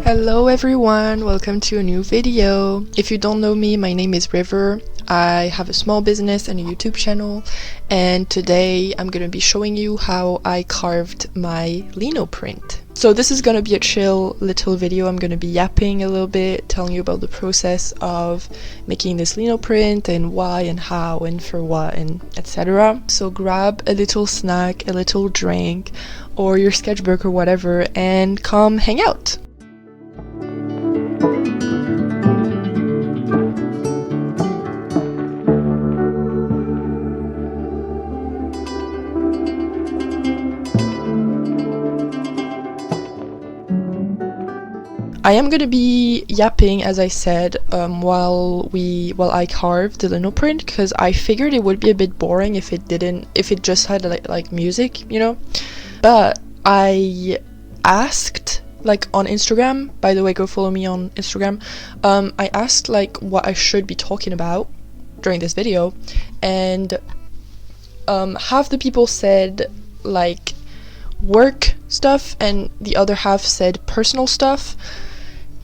Hello everyone, welcome to a new video. If you don't know me, my name is River. I have a small business and a YouTube channel, and today I'm gonna be showing you how I carved my lino-print. So this is gonna be a chill little video. I'm gonna be yapping a little bit, telling you about the process of making this lino-print and why and how and for what and etc. So grab a little snack, a little drink, or your sketchbook or whatever, and come hang out. I am gonna be yapping, as I said, while I carved the lino-print, because I figured it would be a bit boring if it just had like music, you know. But I asked, like, on Instagram, by the way, go follow me on Instagram. I asked like what I should be talking about during this video, and half the people said like work stuff and the other half said personal stuff,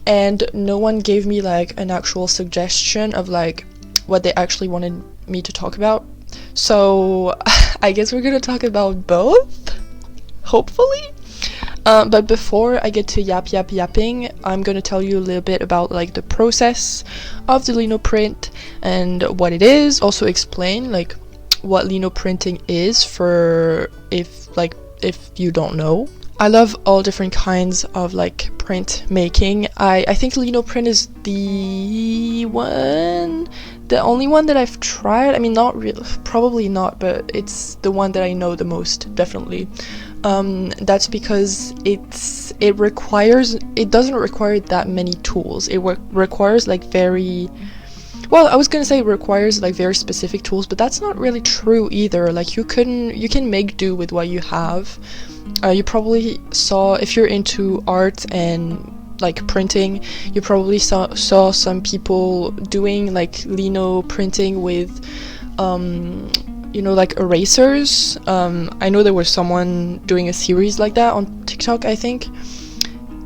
and no one gave me like an actual suggestion of like what they actually wanted me to talk about. So I guess we're gonna talk about both, hopefully. But before I get to yapping, I'm gonna tell you a little bit about like the process of the lino-print and what it is. Also explain like what lino-printing is for if you don't know. I love all different kinds of like print making. I think lino-print is the only one that I've tried. I mean, not really, probably not, but it's the one that I know the most, definitely. That's because it doesn't require that many tools. It requires like well, I was gonna say it requires like very specific tools, but that's not really true either. Like you can make do with what you have. You probably saw, if you're into art and like printing, you probably saw some people doing like lino printing with you know, like erasers. I know there was someone doing a series like that on TikTok, I think.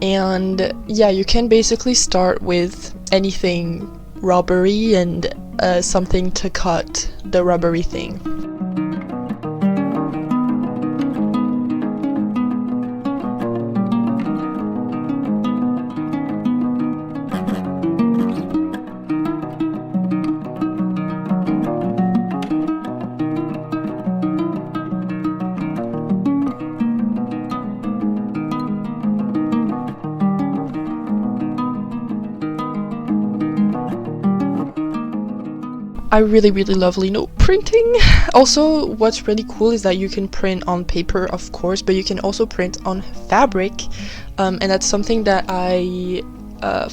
And yeah, you can basically start with anything rubbery and something to cut the rubbery thing. I really love lino printing. Also, what's really cool is that you can print on paper, of course, but you can also print on fabric, and that's something that I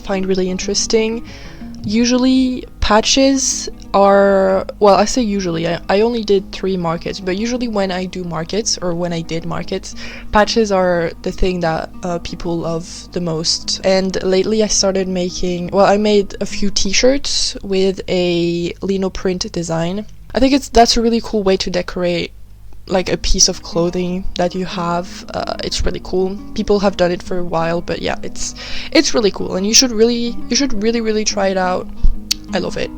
find really interesting. Usually patches are, well, I say usually, I only did 3 markets, but usually when I do markets, or when I did markets, patches are the thing that people love the most. And lately I started making, well, I made a few t-shirts with a lino print design. I think that's a really cool way to decorate like a piece of clothing that you have. It's really cool. People have done it for a while, but yeah, it's really cool, and you should really try it out. I love it.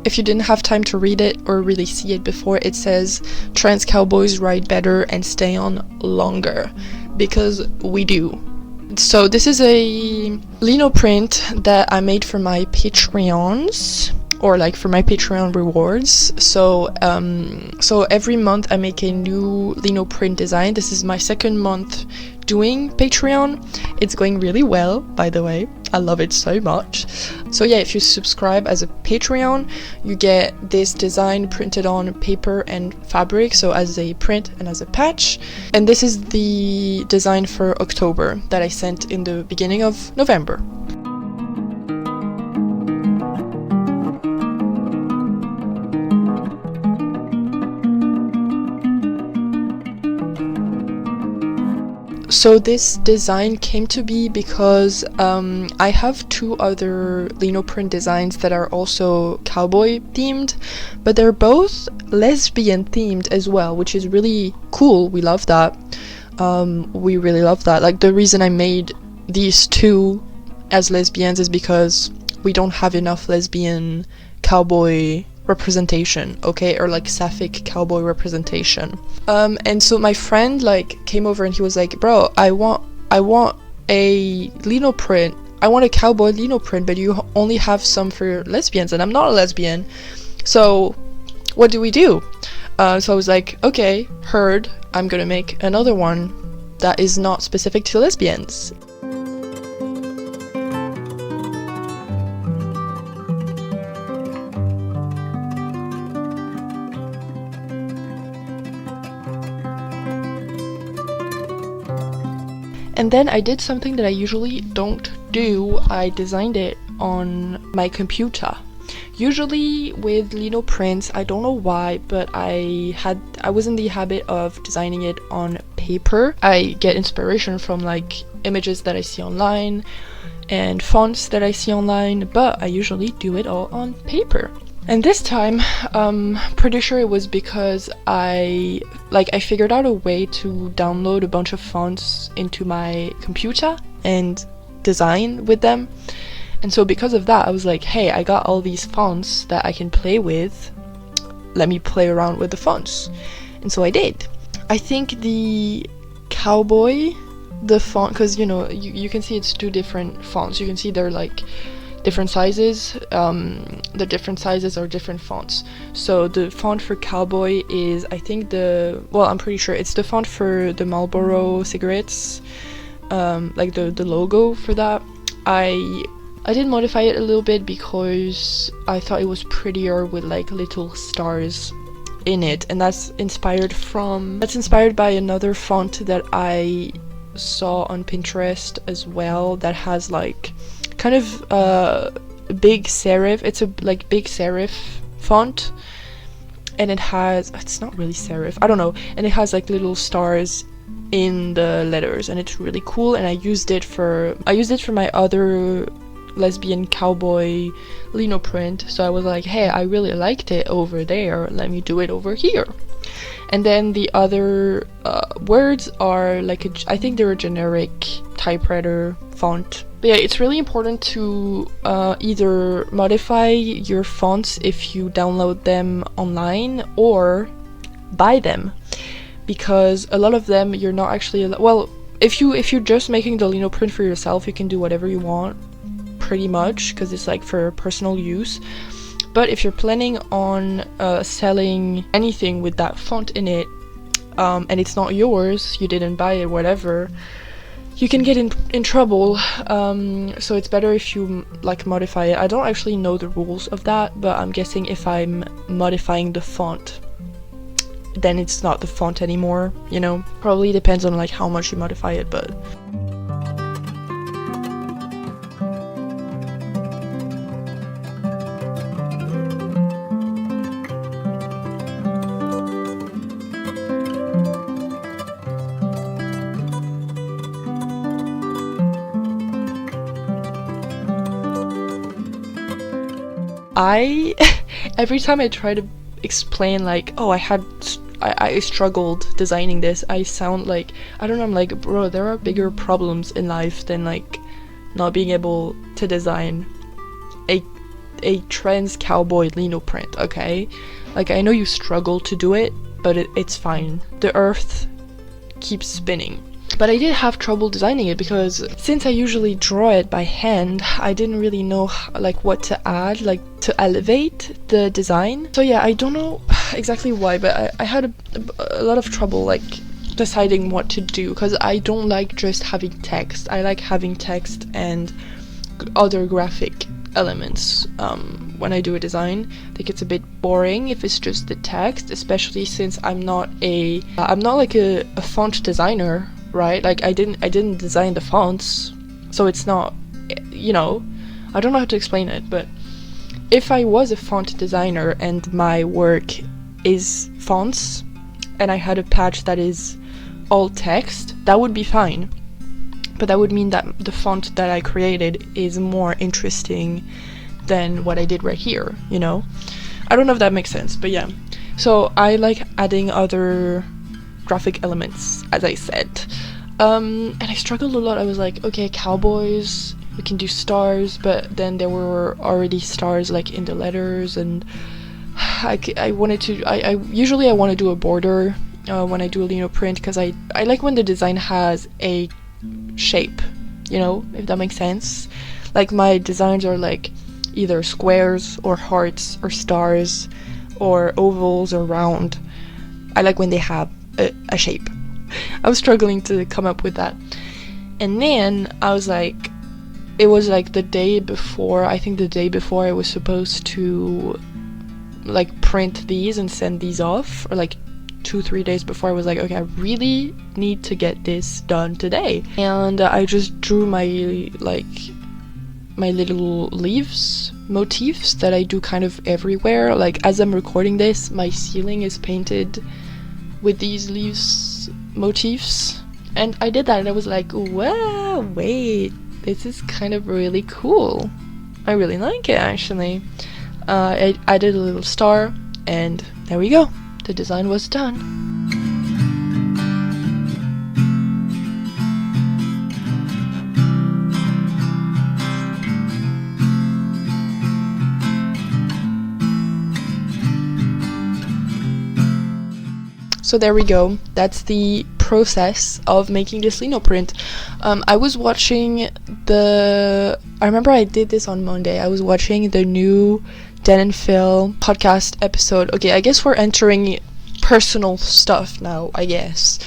If you didn't have time to read it or really see it before, it says trans cowboys ride better and stay on longer, because we do. So this is a lino print that I made for my Patreons, or like for my Patreon rewards. So every month I make a new lino print design. This is my 2nd month doing Patreon. It's going really well, by the way. I love it so much. So yeah, if you subscribe as a Patreon, you get this design printed on paper and fabric, so as a print and as a patch. And this is the design for October that I sent in the beginning of November. So this design came to be because I have two other lino-print designs that are also cowboy themed, but they're both lesbian themed as well, which is really cool. We love that. We really love that. Like, the reason I made these two as lesbians is because we don't have enough lesbian cowboy representation, okay, or like sapphic cowboy representation. And so my friend like came over and he was like, bro, I want a lino print, I want a cowboy lino print, but you only have some for lesbians and I'm not a lesbian, so what do we do? So I was like, okay, heard, I'm gonna make another one that is not specific to lesbians. And then I did something that I usually don't do. I designed it on my computer. Usually with lino prints, I don't know why, but I was in the habit of designing it on paper. I get inspiration from like images that I see online and fonts that I see online, but I usually do it all on paper. And this time, pretty sure it was because I figured out a way to download a bunch of fonts into my computer and design with them. And so because of that, I was like, hey, I got all these fonts that I can play with. Let me play around with the fonts. And so I did. I think the cowboy, the font, because you can see it's two different fonts. You can see they're like different sizes. The different sizes are different fonts. So the font for cowboy is, I think I'm pretty sure it's the font for the Marlboro cigarettes, like the logo for that. I did modify it a little bit because I thought it was prettier with like little stars in it, and that's inspired by another font that I saw on Pinterest as well, that has like kind of big serif. It's a like big serif font, and it's not really serif, I don't know, and it has like little stars in the letters, and it's really cool. And I used it for my other lesbian cowboy lino print, so I was like, hey, I really liked it over there, let me do it over here. And then the other words are like I think they're a generic typewriter font. But yeah, it's really important to either modify your fonts if you download them online or buy them, because a lot of them you're not actually if you're just making the lino print for yourself, you can do whatever you want pretty much, because it's like for personal use. But if you're planning on selling anything with that font in it, and it's not yours, you didn't buy it, whatever, you can get in trouble. So it's better if you like modify it. I don't actually know the rules of that, but I'm guessing if I'm modifying the font, then it's not the font anymore, Probably depends on like how much you modify it, but every time I try to explain like, oh, I struggled designing this, I sound like, I don't know, I'm like, bro, there are bigger problems in life than like not being able to design a trans cowboy lino print, okay? Like, I know you struggle to do it, but it's fine. The earth keeps spinning. But I did have trouble designing it because since I usually draw it by hand, I didn't really know like what to add, like to elevate the design. So yeah, I don't know exactly why, but I had a lot of trouble like deciding what to do, because I don't like just having text. I like having text and other graphic elements when I do a design. I think it's a bit boring if it's just the text, especially since I'm not like a font designer, right? Like I didn't design the fonts, so it's not, I don't know how to explain it. But if I was a font designer and my work is fonts, and I had a patch that is all text, that would be fine. But that would mean that the font that I created is more interesting than what I did right here, you know? I don't know if that makes sense, but yeah. So I like adding other graphic elements, as I said. And I struggled a lot. I was like, okay, cowboys, we can do stars, but then there were already stars like in the letters, and I wanted to, I usually I want to do a border when I do a lino-print, because I like when the design has a shape, you know, if that makes sense. Like my designs are like either squares or hearts or stars or ovals or round. I like when they have a shape. I was struggling to come up with that. And then I was like, it was like the day before, I think the day before I was supposed to like print these and send these off, or like 2-3 days before. I was like, okay, I really need to get this done today. And I just drew my little leaves motifs that I do kind of everywhere. Like as I'm recording this, my ceiling is painted with these leaves motifs, and I did that and I was like, wow, wait, this is kind of really cool. I really like it, actually. I added a little star, and there we go. The design was done. So there we go. That's the process of making this lino-print. I was watching I remember I did this on Monday. I was watching the new Dan and Phil podcast episode. Okay, I guess we're entering personal stuff now, I guess.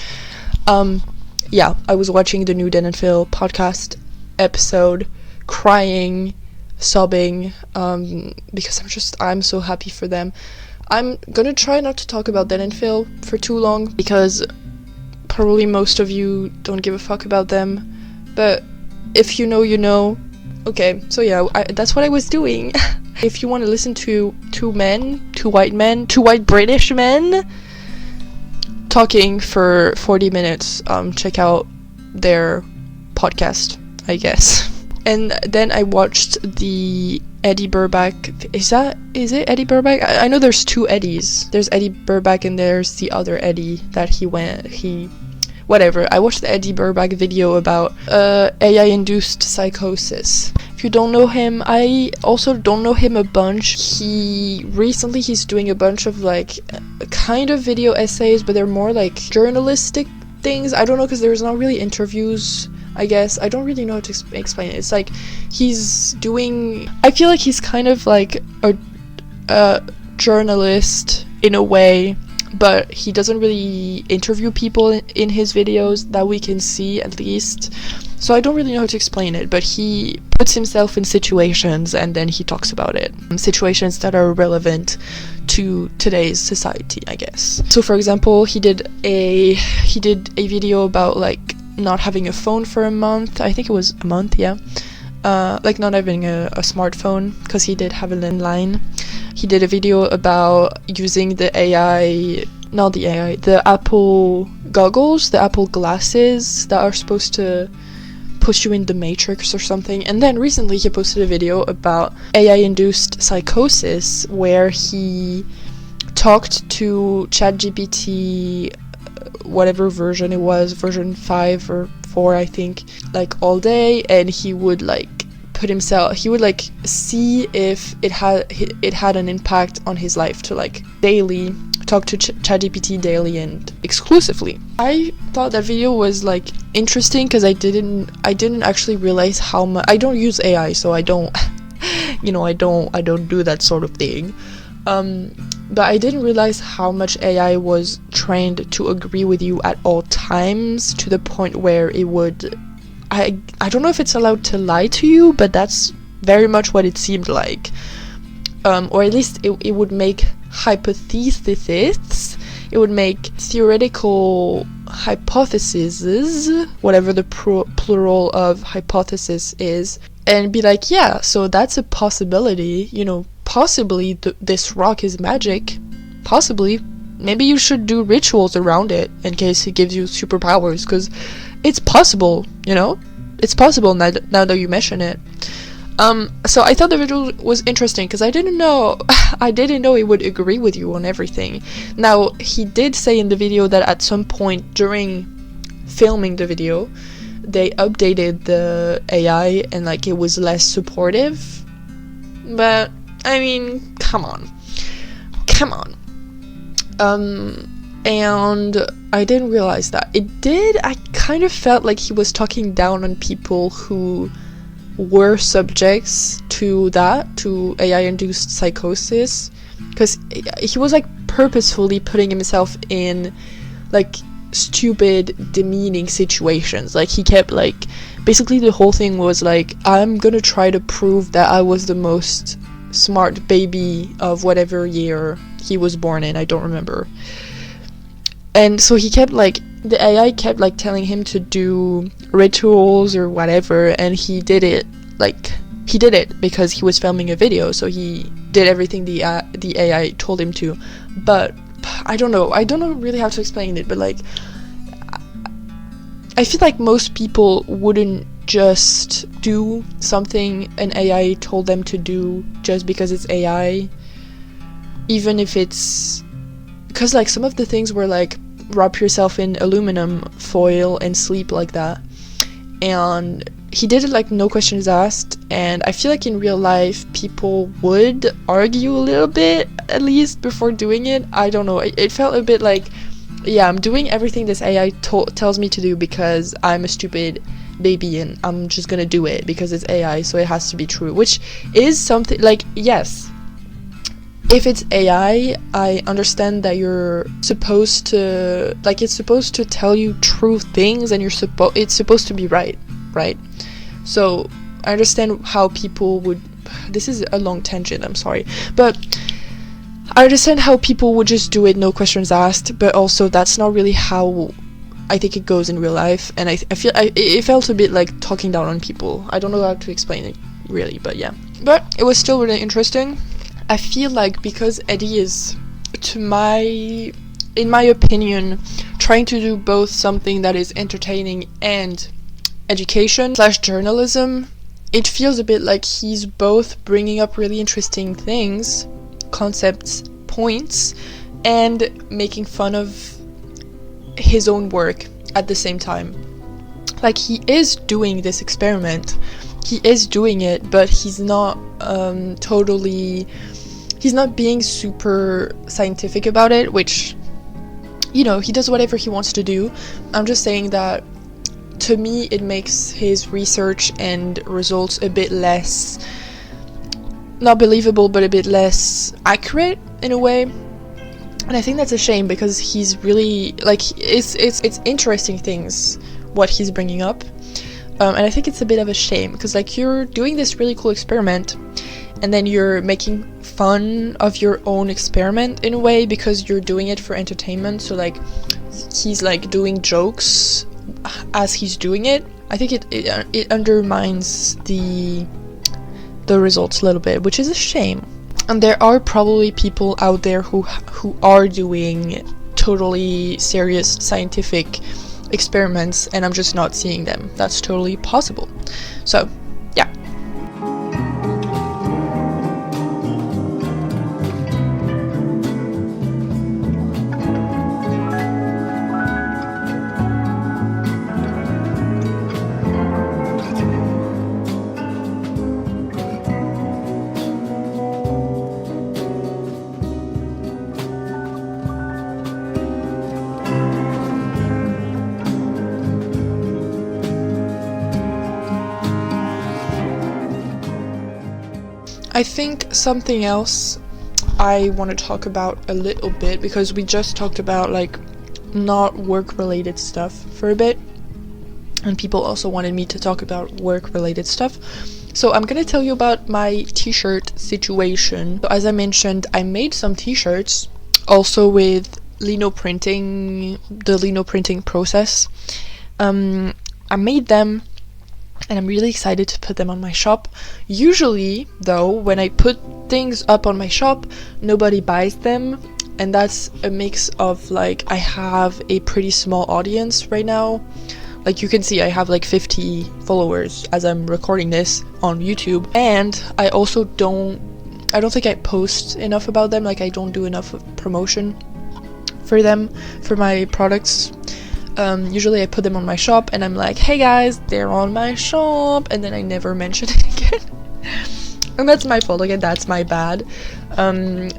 Yeah, I was watching the new Dan and Phil podcast episode, crying, sobbing, because I'm so happy for them. I'm gonna try not to talk about Dan and Phil for too long, because probably most of you don't give a fuck about them, but if you know, you know. Okay, so yeah, that's what I was doing. If you want to listen to two white British men talking for 40 minutes, check out their podcast, I guess. And then I watched the Eddie Burback. Is it Eddie Burback? I know there's two Eddies. There's Eddie Burback and there's the other Eddie that whatever. I watched the Eddie Burback video about AI-induced psychosis. If you don't know him, I also don't know him a bunch. He's doing a bunch of like kind of video essays, but they're more like journalistic things. I don't know, because there's not really interviews, I guess. I don't really know how to explain it. It's like I feel like he's kind of like a journalist in a way, but he doesn't really interview people in his videos that we can see, at least. So I don't really know how to explain it, but he puts himself in situations and then he talks about it. Situations that are relevant to today's society, I guess. So for example, he did a video about like not having a phone for a month. I think it was a month, yeah. Like not having a smartphone, because he did have a landline. He did a video about using the Apple goggles, the Apple glasses that are supposed to put you in the Matrix or something. And then recently he posted a video about AI-induced psychosis, where he talked to ChatGPT, whatever version it was, version 5 or 4, I think, like all day, and he would like see if it had an impact on his life, to like daily talk to ChatGPT daily and exclusively. I thought that video was like interesting, because I didn't actually realize how much. I don't use AI, so I don't I don't do that sort of thing. But I didn't realize how much AI was trained to agree with you at all times, to the point where it would, I don't know if it's allowed to lie to you, but that's very much what it seemed like. Or at least it would make hypotheses, it would make theoretical hypotheses, whatever the plural of hypothesis is, and be like, yeah, so that's a possibility, possibly this rock is magic, possibly, maybe you should do rituals around it in case he gives you superpowers, because it's possible, you know? It's possible now that you mention it. So I thought the video was interesting because I didn't know he would agree with you on everything. Now, he did say in the video that at some point during filming the video, they updated the AI and like it was less supportive. But I mean, come on. And I didn't realize that. I kind of felt like he was talking down on people who were subjects to AI-induced psychosis, because he was like purposefully putting himself in like stupid, demeaning situations. Like he kept like, basically the whole thing was like, I'm gonna try to prove that I was the most smart baby of whatever year he was born in, I don't remember. And so he kept like, the AI kept like telling him to do rituals or whatever, and he did it because he was filming a video, so he did everything the AI told him to. But I don't know really how to explain it, but like I feel like most people wouldn't just do something an AI told them to do just because it's AI, even if it's, because like some of the things were like, wrap yourself in aluminum foil and sleep like that, and he did it like no questions asked. And I feel like in real life people would argue a little bit at least before doing it. I don't know, it felt a bit like, yeah, I'm doing everything this AI tells me to do because I'm a stupid baby and I'm just gonna do it because it's AI, so it has to be true, which is something like, yes, if it's AI, I understand that you're supposed to, like, it's supposed to tell you true things and it's supposed to be right? So I understand how people would, this is a long tangent, I'm sorry, but I understand how people would just do it, no questions asked, but also that's not really how I think it goes in real life, and I feel it felt a bit like talking down on people. I don't know how to explain it really, but yeah. But it was still really interesting. I feel like because Eddie is, in my opinion, trying to do both something that is entertaining and education / journalism, it feels a bit like he's both bringing up really interesting things, concepts, points, and making fun of his own work at the same time. Like, he is doing this experiment, he is doing it, but he's not he's not being super scientific about it, which, you know, he does whatever he wants to do. I'm just saying that to me it makes his research and results a bit less, not believable, but a bit less accurate in a way. And I think that's a shame, because he's really, like, it's interesting things what he's bringing up, and I think it's a bit of a shame, because like, you're doing this really cool experiment and then you're making fun of your own experiment in a way because you're doing it for entertainment. So like, he's like doing jokes as he's doing it. I think it undermines the results a little bit, which is a shame. And there are probably people out there who are doing totally serious scientific experiments, and I'm just not seeing them. That's totally possible. So, yeah. I think something else I want to talk about a little bit, because we just talked about like not work related stuff for a bit, and people also wanted me to talk about work related stuff. So I'm gonna tell you about my t-shirt situation. So as I mentioned, I made some t-shirts also with lino-printing, the lino-printing process. I made them and I'm really excited to put them on my shop. Usually, though, when I put things up on my shop, nobody buys them, and that's a mix of like I have a pretty small audience right now. Like you can see I have like 50 followers as I'm recording this on YouTube, and I also don't think I post enough about them. Like I don't do enough of promotion for them, for my products. Usually I put them on my shop and I'm like, hey guys, they're on my shop, and then I never mention it again. And that's my fault again, that's my bad.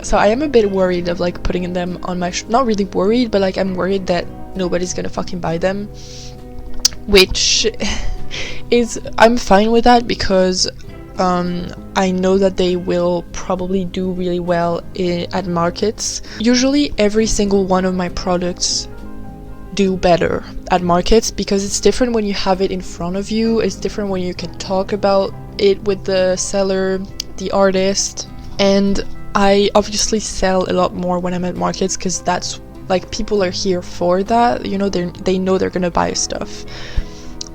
So I am a bit worried of like putting them on my not really worried, but like I'm worried that nobody's gonna fucking buy them, which is, I'm fine with that, because I know that they will probably do really well at markets. Usually every single one of my products do better at markets, because it's different when you have it in front of you, it's different when you can talk about it with the seller, the artist, and I obviously sell a lot more when I'm at markets, because that's like, people are here for that, you know, they know they're gonna buy stuff.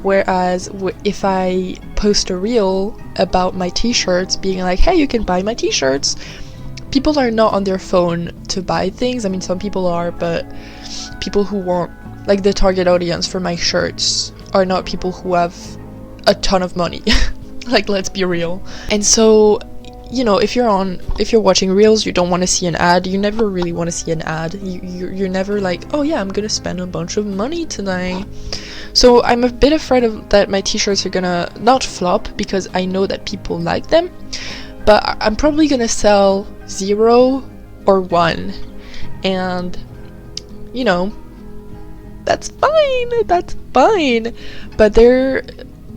Whereas if I post a reel about my t-shirts, being like, hey, you can buy my t-shirts, people are not on their phone to buy things. I mean, some people are, but people who want, like, the target audience for my shirts are not people who have a ton of money. Like, let's be real. And so, you know, if you're watching reels, you don't want to see an ad. You never really want to see an ad. You're never like, oh yeah, I'm gonna spend a bunch of money tonight. So I'm a bit afraid of that my t-shirts are gonna not flop, because I know that people like them, but I'm probably gonna sell 0 or 1, and you know, that's fine, but they're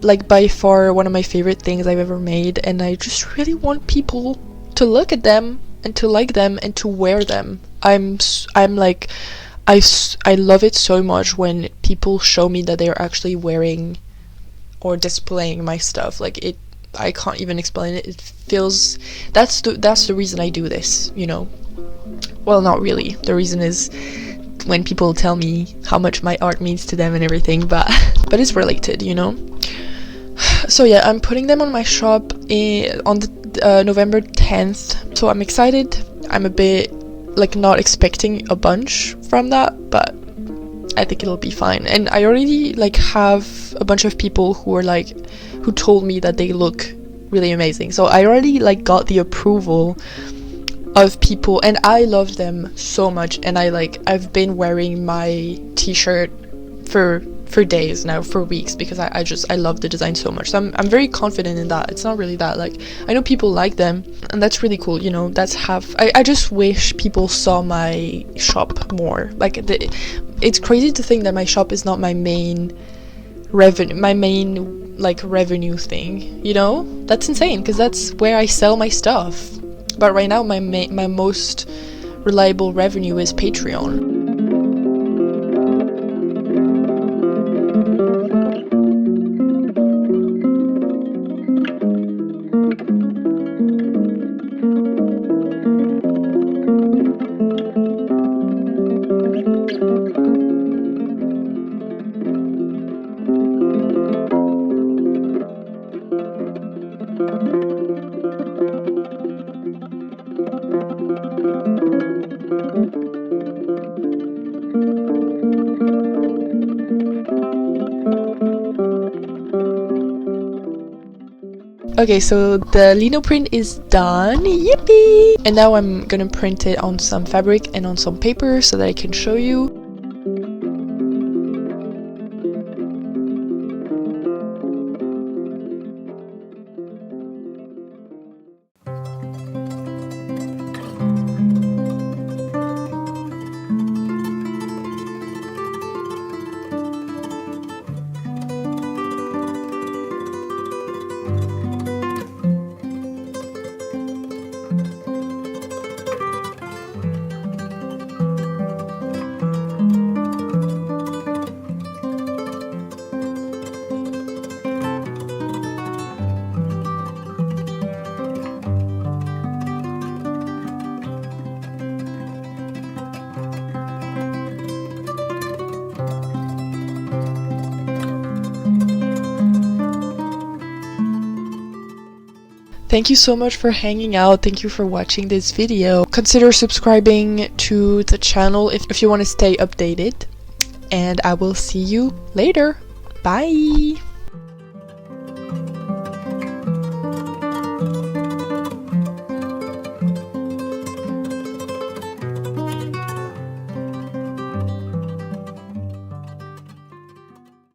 like by far one of my favorite things I've ever made, and I just really want people to look at them and to like them and to wear them. I'm like, I love it so much when people show me that they're actually wearing or displaying my stuff. Like, it, I can't even explain it. It feels, that's the reason I do this, you know. Well, not really. The reason is when people tell me how much my art means to them and everything, but it's related, you know. So yeah, I'm putting them on my shop on the November 10th. So I'm excited. I'm a bit like not expecting a bunch from that, but I think it'll be fine. And I already like have a bunch of people who told me that they look really amazing. So I already like got the approval of people, and I love them so much. And I've been wearing my t-shirt for days now, for weeks, because I love the design so much. So I'm very confident in that. It's not really that, like, I know people like them, and that's really cool, you know. That's I just wish people saw my shop more. Like, it's crazy to think that my shop is not my main revenue thing, you know. That's insane, because that's where I sell my stuff. But right now my most reliable revenue is Patreon. Okay, so the lino-print is done, yippee! And now I'm gonna print it on some fabric and on some paper so that I can show you. Thank you so much for hanging out. Thank you for watching this video. Consider subscribing to the channel if you want to stay updated. And I will see you later. Bye!